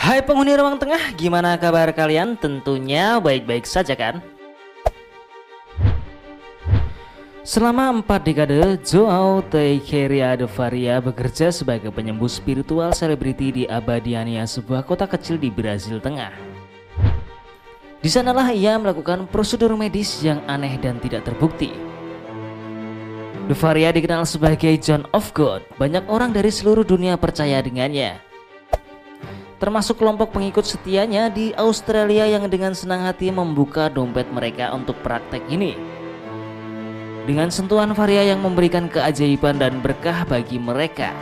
Hai penghuni ruang tengah, gimana kabar kalian? Tentunya baik-baik saja kan? Selama 4 dekade, Joao Teixeira de Faria bekerja sebagai penyembuh spiritual selebriti di Abadiânia, sebuah kota kecil di Brazil Tengah. Di sanalah ia melakukan prosedur medis yang aneh dan tidak terbukti. De Faria dikenal sebagai John of God. Banyak orang dari seluruh dunia percaya dengannya, termasuk kelompok pengikut setianya di Australia yang dengan senang hati membuka dompet mereka untuk praktek ini. Dengan sentuhan Faria yang memberikan keajaiban dan berkah bagi mereka.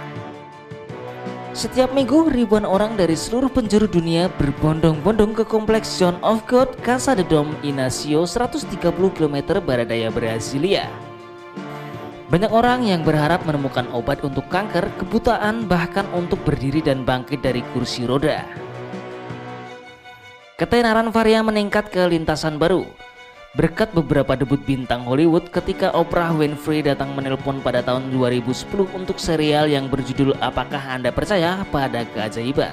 Setiap minggu ribuan orang dari seluruh penjuru dunia berbondong-bondong ke kompleks John of God, Casa de Dom Inácio, 130 km barat daya Brasilia. Banyak orang yang berharap menemukan obat untuk kanker, kebutaan, bahkan untuk berdiri dan bangkit dari kursi roda. Ketenaran Faria meningkat ke lintasan baru berkat beberapa debut bintang Hollywood ketika Oprah Winfrey datang menelpon pada tahun 2010 untuk serial yang berjudul Apakah Anda Percaya Pada Keajaiban.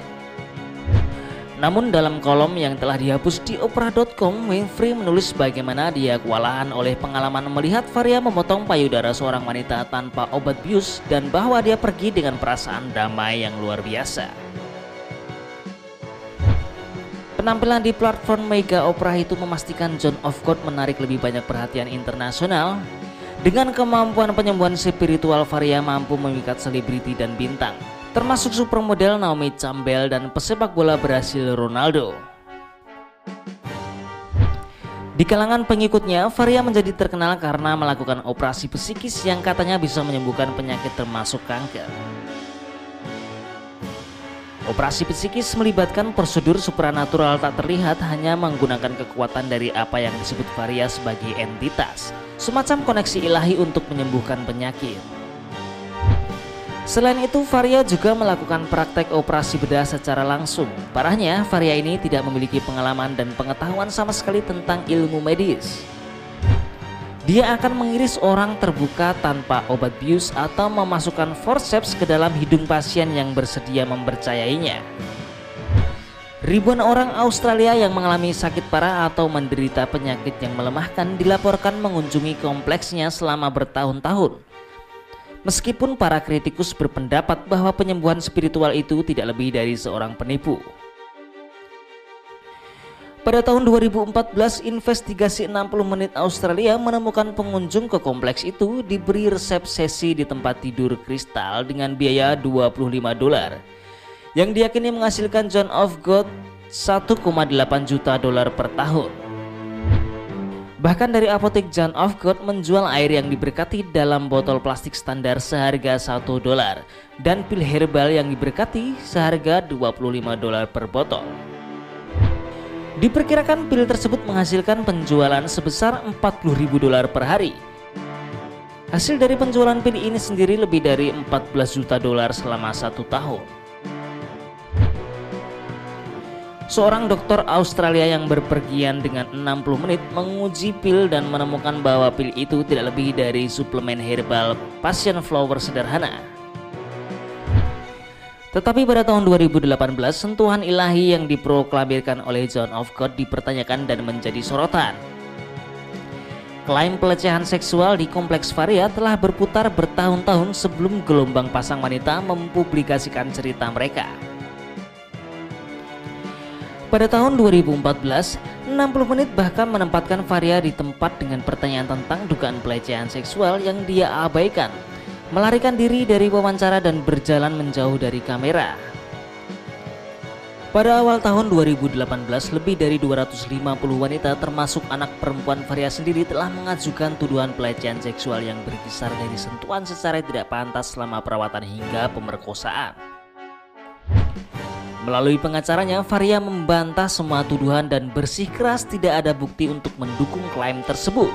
Namun dalam kolom yang telah dihapus di oprah.com, Winfrey menulis bagaimana dia kewalahan oleh pengalaman melihat Faria memotong payudara seorang wanita tanpa obat bius dan bahwa dia pergi dengan perasaan damai yang luar biasa. Penampilan di platform Mega Oprah itu memastikan John of God menarik lebih banyak perhatian internasional. Dengan kemampuan penyembuhan spiritual, Faria mampu memikat selebriti dan bintang, termasuk supermodel Naomi Campbell dan pesepak bola Brasil Ronaldo. Di kalangan pengikutnya, Faria menjadi terkenal karena melakukan operasi psikis yang katanya bisa menyembuhkan penyakit termasuk kanker. Operasi psikis melibatkan prosedur supranatural tak terlihat, hanya menggunakan kekuatan dari apa yang disebut Faria sebagai entitas, semacam koneksi ilahi untuk menyembuhkan penyakit. Selain itu, Faria juga melakukan praktek operasi bedah secara langsung. Parahnya, Faria ini tidak memiliki pengalaman dan pengetahuan sama sekali tentang ilmu medis. Dia akan mengiris orang terbuka tanpa obat bius atau memasukkan forceps ke dalam hidung pasien yang bersedia mempercayainya. Ribuan orang Australia yang mengalami sakit parah atau menderita penyakit yang melemahkan dilaporkan mengunjungi kompleksnya selama bertahun-tahun. Meskipun para kritikus berpendapat bahwa penyembuhan spiritual itu tidak lebih dari seorang penipu. Pada tahun 2014, investigasi 60 menit Australia menemukan pengunjung ke kompleks itu diberi resep sesi di tempat tidur kristal dengan biaya $25, yang diyakini menghasilkan John of God $1,8 juta per tahun. Bahkan dari apotek John of God menjual air yang diberkati dalam botol plastik standar seharga $1 dan pil herbal yang diberkati seharga $25 per botol. Diperkirakan pil tersebut menghasilkan penjualan sebesar $40.000 per hari. Hasil dari penjualan pil ini sendiri lebih dari $14 juta selama 1 tahun. Seorang dokter Australia yang berpergian dengan 60 menit menguji pil dan menemukan bahwa pil itu tidak lebih dari suplemen herbal passion flower sederhana. Tetapi pada tahun 2018, sentuhan ilahi yang diproklamirkan oleh John of God dipertanyakan dan menjadi sorotan. Klaim pelecehan seksual di kompleks Faria telah berputar bertahun-tahun sebelum gelombang pasang wanita mempublikasikan cerita mereka. Pada tahun 2014, 60 menit bahkan menempatkan Faria di tempat dengan pertanyaan tentang dugaan pelecehan seksual yang dia abaikan, melarikan diri dari wawancara dan berjalan menjauh dari kamera. Pada awal tahun 2018, lebih dari 250 wanita termasuk anak perempuan Faria sendiri telah mengajukan tuduhan pelecehan seksual yang berkisar dari sentuhan secara tidak pantas selama perawatan hingga pemerkosaan. Melalui pengacaranya, Faria membantah semua tuduhan dan bersikeras tidak ada bukti untuk mendukung klaim tersebut.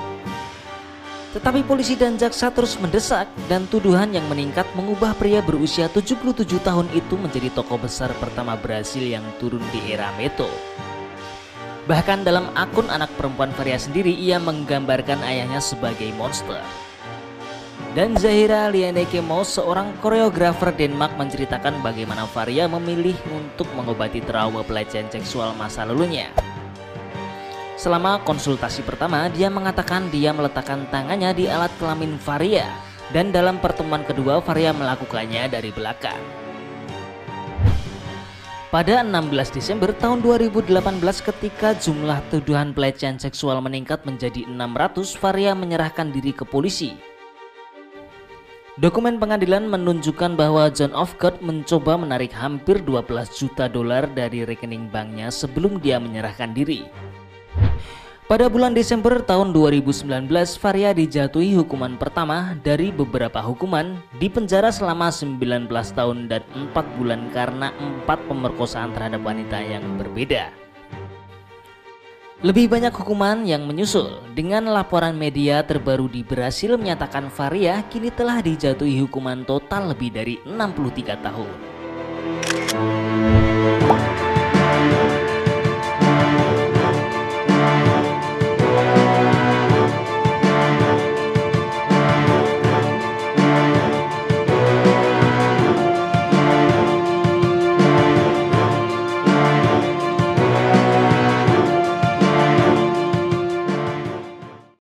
Tetapi polisi dan jaksa terus mendesak dan tuduhan yang meningkat mengubah pria berusia 77 tahun itu menjadi tokoh besar pertama Brasil yang turun di era Meto. Bahkan dalam akun anak perempuan Faria sendiri, ia menggambarkan ayahnya sebagai monster. Dan Zahira Lianekemo, seorang koreografer Denmark, menceritakan bagaimana Faria memilih untuk mengobati trauma pelecehan seksual masa lalunya. Selama konsultasi pertama, dia mengatakan dia meletakkan tangannya di alat kelamin Faria, dan dalam pertemuan kedua Faria melakukannya dari belakang. Pada 16 Desember tahun 2018, ketika jumlah tuduhan pelecehan seksual meningkat menjadi 600, Faria menyerahkan diri ke polisi. Dokumen pengadilan menunjukkan bahwa John of God mencoba menarik hampir 12 juta dolar dari rekening banknya sebelum dia menyerahkan diri. Pada bulan Desember tahun 2019, Faria dijatuhi hukuman pertama dari beberapa hukuman, di penjara selama 19 tahun dan 4 bulan karena 4 pemerkosaan terhadap wanita yang berbeda. Lebih banyak hukuman yang menyusul. Dengan laporan media terbaru di Brasil menyatakan Faria kini telah dijatuhi hukuman total lebih dari 63 tahun.